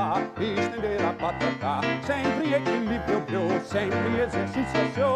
lá, estender a pata cá. Sempre equilíbrio, sempre exercício, show.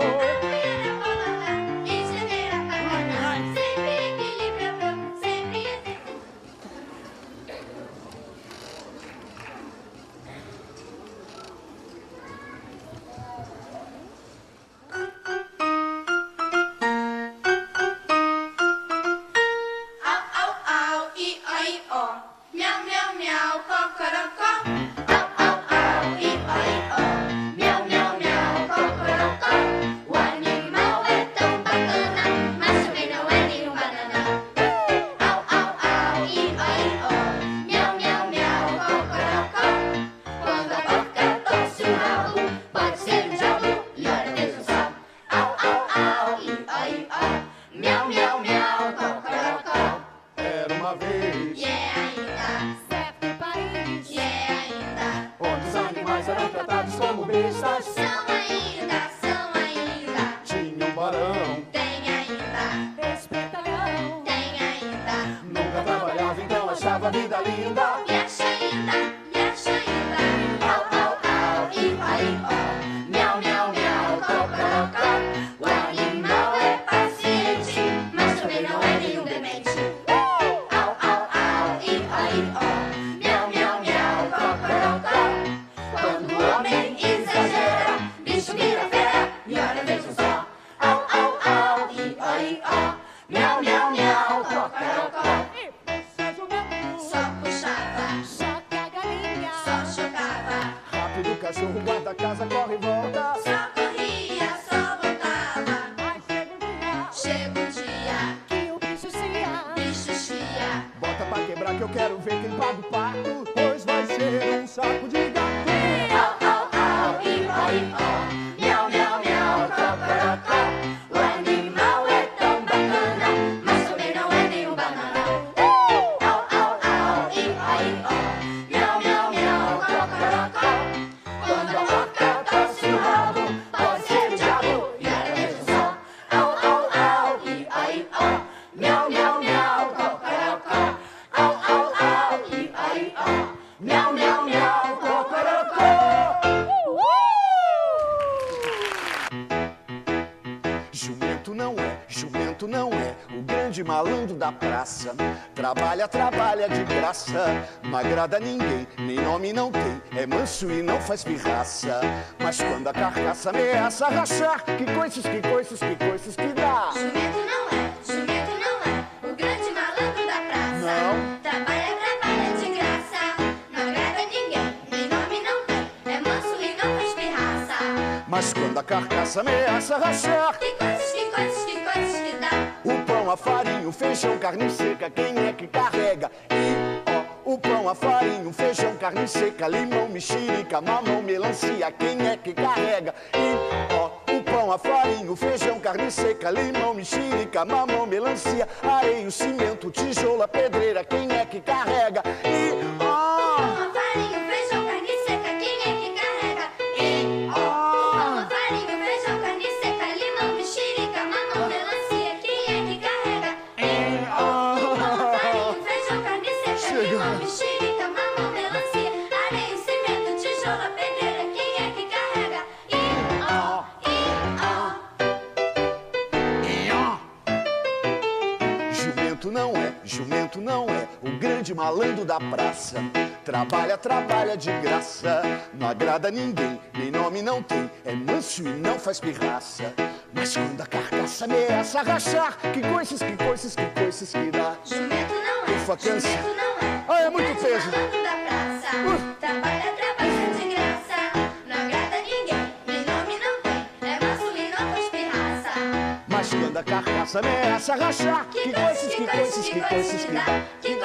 Trabalha de graça, não agrada ninguém, nem nome não tem, é manso e não faz pirraça. Mas quando a carcaça ameaça rachar, que coices que dá. Jumento não é, o grande malandro da praça. Não. Trabalha de graça, não agrada ninguém, nem nome não tem, é manso e não faz pirraça. Mas quando a carcaça ameaça rachar, que coices que dá. O pão, a farinha, o feijão, carne seca, quem é que carrega? O pão, a farinha, o feijão, carne seca, limão, mexerica, mamão, melancia, quem é que carrega? O pão, a farinha, o feijão, carne seca, limão, mexerica, mamão, melancia, areia, o cimento, tijolo, a pedreira, quem é que carrega? O pão, a farinha, o feijão, carne seca, quem é que carrega? O pão, a farinha, o feijão, carne seca, limão, mexerica, mamão, melancia, quem é que carrega? O pão, a farinha, o feijão, carne seca, limão, mexerica, mamão, melancia, areia, cimento, tijolo, a pedreira, quem é que carrega? Jumento não é, o grande malandro da praça. Trabalha de graça, não agrada ninguém, nem nome não tem, é manso e não faz pirraça. Mas quando a carcaça ameaça rachar, que coices que dá. Jumento não é, Ufa, cansa. jumento não é, Ah, é muito peso. malandro da praça. Trabalha de graça, não agrada ninguém, nem nome não tem, é manso e não faz pirraça. Mas quando a carcaça ameaça rachar, que coices que dá. Que coices que dá. Que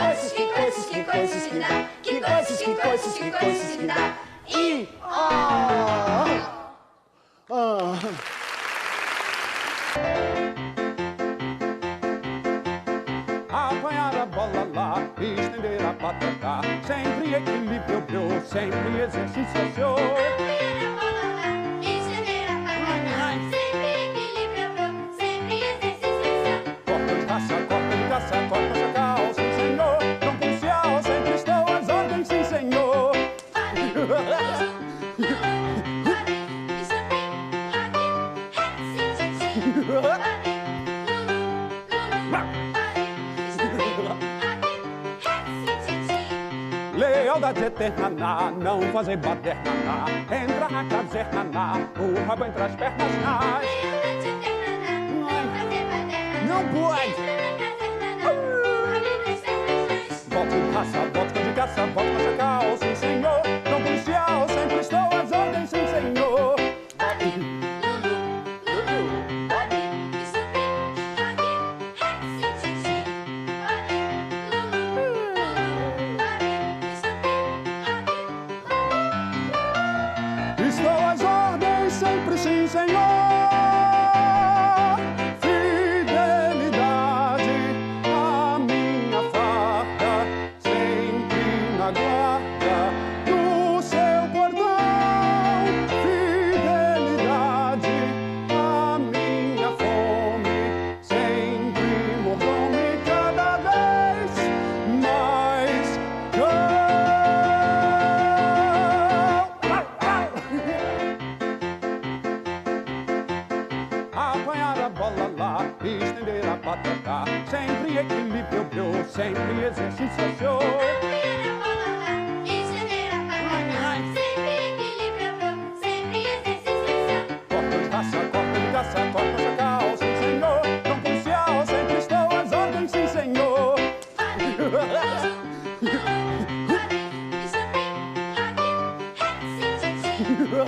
coices que dá. Apanhar a bola lá, estender a pata cá. Sempre equilíbrio, sempre exercício, show. Corta de caça, corta chacal, sim senhor. Não policial, sempre estão as ordens, sim senhor. liberdade eterna, não fazer baderna, entra na caserna, o rabo entre as pernas, Não pode! Volta de caça, volta de caça, volta na chacal, sim senhor, não policial, sempre estou às ordens, sim senhor. Estou às ordens, sempre sim, senhor. Fidelidade, a minha farda, sempre na guarda do seu cordão. Fidelidade, a minha fome, sempre mordou-me cada vez mais. Apanhar a bola lá, estender a patata, sempre equilíbrio, bro, sempre exercício, show. Corta de caça, corta de chacal, sim senhor, não policial, sempre estou às ordens, sim senhor. Lulu,